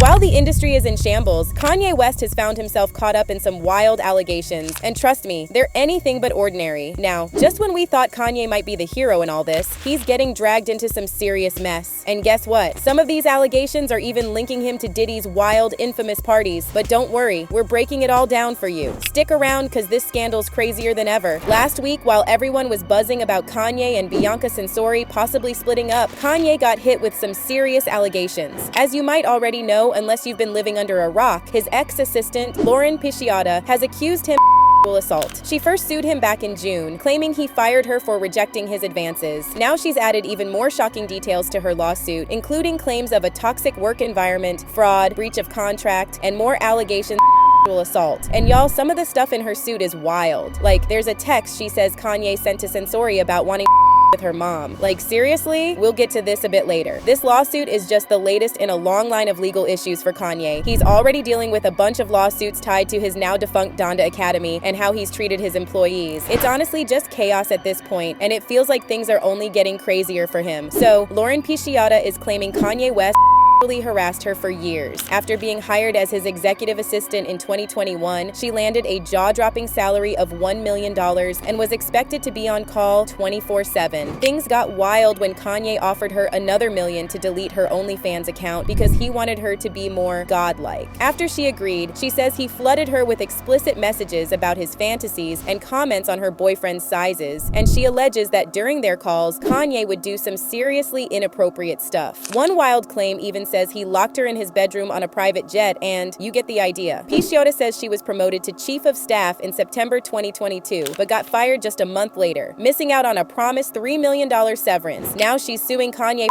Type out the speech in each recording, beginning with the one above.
While the industry is in shambles, Kanye West has found himself caught up in some wild allegations, and trust me, they're anything but ordinary. Now, just when we thought Kanye might be the hero in all this, he's getting dragged into some serious mess. And guess what? Some of these allegations are even linking him to Diddy's wild, infamous parties. But don't worry, we're breaking it all down for you. Stick around, cause this scandal's crazier than ever. Last week, while everyone was buzzing about Kanye and Bianca Censori possibly splitting up, Kanye got hit with some serious allegations. As you might already know, unless you've been living under a rock, his ex-assistant, Pisciotta, has accused him of assault. She first sued him back in June, claiming he fired her for rejecting his advances. Now she's added even more shocking details to her lawsuit, including claims of a toxic work environment, fraud, breach of contract, and more allegations of assault. And y'all, some of the stuff in her suit is wild. Like, there's a text she says Kanye sent to Censori about wanting with her mom. Like, seriously? We'll get to this a bit later. This lawsuit is just the latest in a long line of legal issues for Kanye. He's already dealing with a bunch of lawsuits tied to his now defunct Donda Academy and how he's treated his employees. It's honestly just chaos at this point, and it feels like things are only getting crazier for him. So, Pisciotta is claiming Kanye West harassed her for years. After being hired as his executive assistant in 2021, she landed a jaw-dropping salary of $1 million and was expected to be on call 24/7. Things got wild when Kanye offered her another $1 million to delete her OnlyFans account because he wanted her to be more godlike. After she agreed, she says he flooded her with explicit messages about his fantasies and comments on her boyfriend's sizes, and she alleges that during their calls, Kanye would do some seriously inappropriate stuff. One wild claim even says he locked her in his bedroom on a private jet, and you get the idea. Pisciotta says she was promoted to chief of staff in September 2022, but got fired just a month later, missing out on a promised $3 million severance. Now she's suing Kanye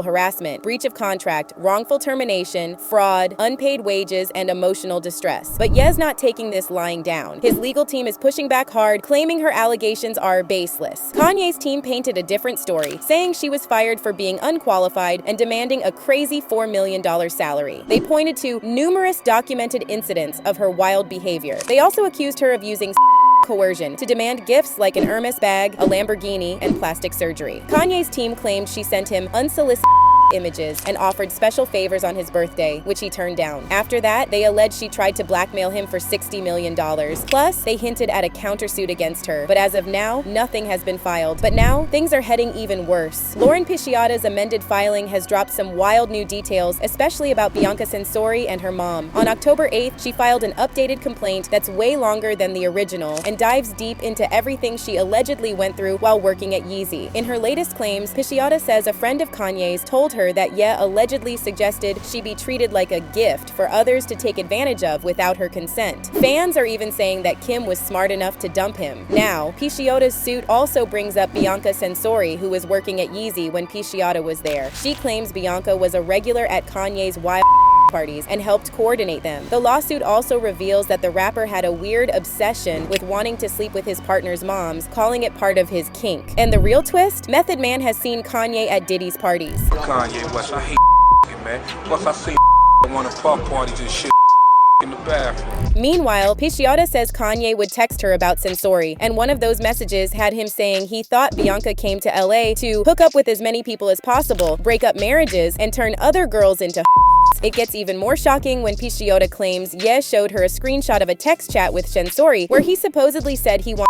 harassment, breach of contract, wrongful termination, fraud, unpaid wages, and emotional distress. But Ye's not taking this lying down. His legal team is pushing back hard, claiming her allegations are baseless. Kanye's team painted a different story, saying she was fired for being unqualified and demanding a crazy $4 million salary. They pointed to numerous documented incidents of her wild behavior. They also accused her of using coercion to demand gifts like an Hermes bag, a Lamborghini, and plastic surgery. Kanye's team claimed she sent him unsolicited images and offered special favors on his birthday, which he turned down. After that, they alleged she tried to blackmail him for $60 million. Plus, they hinted at a countersuit against her, but as of now, nothing has been filed. But now, things are heading even worse. Pisciotta's amended filing has dropped some wild new details, especially about Bianca Censori and her mom. On October 8th, she filed an updated complaint that's way longer than the original and dives deep into everything she allegedly went through while working at Yeezy. In her latest claims, Pisciotta says a friend of Kanye's told her that Ye allegedly suggested she be treated like a gift for others to take advantage of without her consent. Fans are even saying that Kim was smart enough to dump him. Now, Pisciotta's suit also brings up Bianca Censori, who was working at Yeezy when Pisciotta was there. She claims Bianca was a regular at Kanye's wild parties and helped coordinate them. The lawsuit also reveals that the rapper had a weird obsession with wanting to sleep with his partner's moms, calling it part of his kink. And the real twist? Method Man has seen Kanye at Diddy's parties. Kanye West, I hate man. Plus I see wanna fuck parties and shit in the bathroom. Meanwhile, Pisciotta says Kanye would text her about Censori, and one of those messages had him saying he thought Bianca came to LA to hook up with as many people as possible, break up marriages, and turn other girls into It gets even more shocking when Pisciotta claims Ye showed her a screenshot of a text chat with Censori where he supposedly said he wanted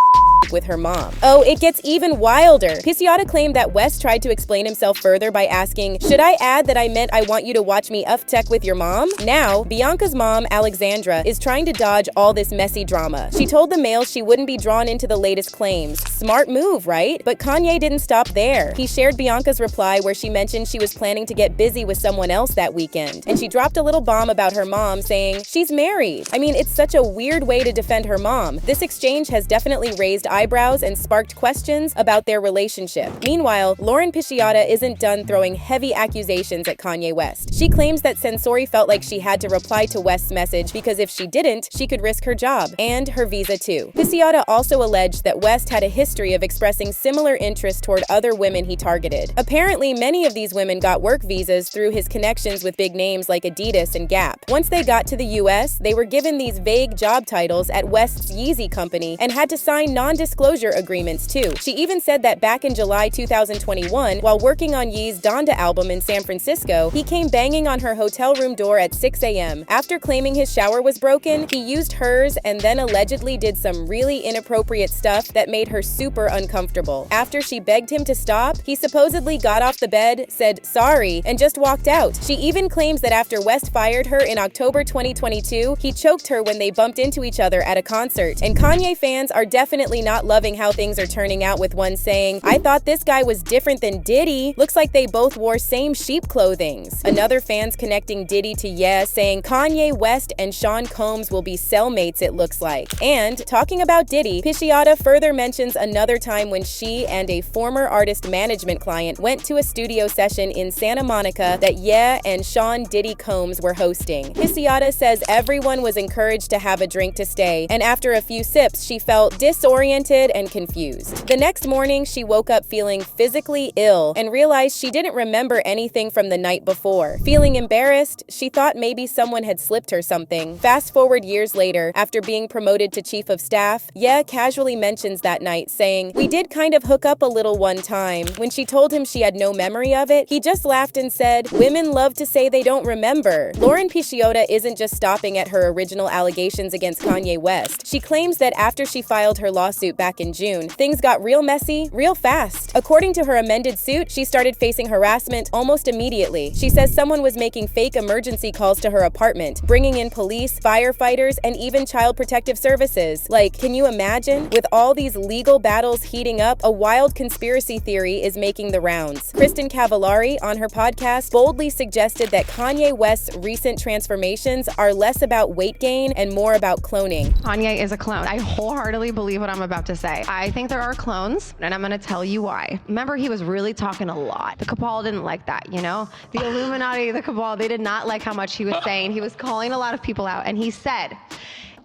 with her mom. Oh, it gets even wilder. Pisciotta claimed that West tried to explain himself further by asking, "Should I add that I meant I want you to watch me tech with your mom?" Now, Bianca's mom, Alexandra, is trying to dodge all this messy drama. She told the Mail she wouldn't be drawn into the latest claims. Smart move, right? But Kanye didn't stop there. He shared Bianca's reply where she mentioned she was planning to get busy with someone else that weekend. And she dropped a little bomb about her mom, saying, "She's married." I mean, it's such a weird way to defend her mom. This exchange has definitely raised eyebrows and sparked questions about their relationship. Meanwhile, Pisciotta isn't done throwing heavy accusations at Kanye West. She claims that Censori felt like she had to reply to West's message because if she didn't, she could risk her job and her visa too. Pisciotta also alleged that West had a history of expressing similar interest toward other women he targeted. Apparently, many of these women got work visas through his connections with big names like Adidas and Gap. Once they got to the US, they were given these vague job titles at West's Yeezy company and had to sign non non-disclosure agreements too. She even said that back in July 2021, while working on Ye's Donda album in San Francisco, he came banging on her hotel room door at 6 a.m. After claiming his shower was broken, he used hers and then allegedly did some really inappropriate stuff that made her super uncomfortable. After she begged him to stop, he supposedly got off the bed, said sorry, and just walked out. She even claims that after West fired her in October 2022, he choked her when they bumped into each other at a concert. And Kanye fans are definitely not loving how things are turning out, with one saying, "I thought this guy was different than Diddy. Looks like they both wore same sheep clothings." Another fans connecting Diddy to Ye, saying Kanye West and Sean Combs will be cellmates, it looks like. And talking about Diddy, Pisciotta further mentions another time when she and a former artist management client went to a studio session in Santa Monica that Ye and Sean Diddy Combs were hosting. Pisciotta says everyone was encouraged to have a drink to stay, and after a few sips, she felt disoriented and confused. The next morning, she woke up feeling physically ill and realized she didn't remember anything from the night before. Feeling embarrassed, she thought maybe someone had slipped her something. Fast forward years later, after being promoted to chief of staff, Ye casually mentions that night, saying, "We did kind of hook up a little one time." When she told him she had no memory of it, he just laughed and said, "Women love to say they don't remember." Lauren Pisciotta isn't just stopping at her original allegations against Kanye West. She claims that after she filed her lawsuit back in June, things got real messy, real fast. According to her amended suit, she started facing harassment almost immediately. She says someone was making fake emergency calls to her apartment, bringing in police, firefighters, and even child protective services. Like, can you imagine? With all these legal battles heating up, a wild conspiracy theory is making the rounds. Kristen Cavallari, on her podcast, boldly suggested that Kanye West's recent transformations are less about weight gain and more about cloning. Kanye is a clone. I wholeheartedly believe what I'm about to say. I think there are clones, and I'm gonna tell you why. Remember, he was really talking a lot. The cabal didn't like that, you know? The Illuminati, the cabal, they did not like how much he was saying. He was calling a lot of people out, and he said,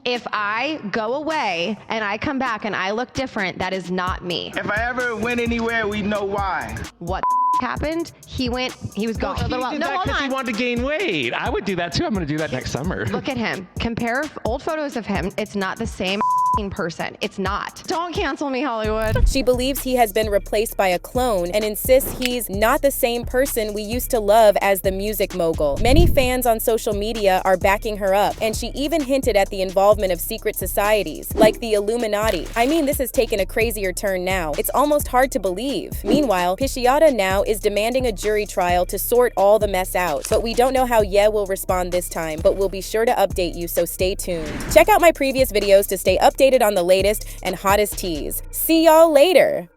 "If I go away and I come back and I look different, that is not me." If I ever went anywhere, we know why. What happened? He was gone for a little while. Did No, that hold because he on. wanted to gain weight. I would do that too. I'm going to do that next summer. Look at him. Compare old photos of him. It's not the same person. It's not. Don't cancel me, Hollywood. She believes he has been replaced by a clone and insists he's not the same person we used to love as the music mogul. Many fans on social media are backing her up, and she even hinted at the involvement of secret societies, like the Illuminati. I mean, this has taken a crazier turn now. It's almost hard to believe. Meanwhile, Pisciotta now is demanding a jury trial to sort all the mess out. But we don't know how Ye will respond this time, but we'll be sure to update you, so stay tuned. Check out my previous videos to stay updated on the latest and hottest teas. See y'all later!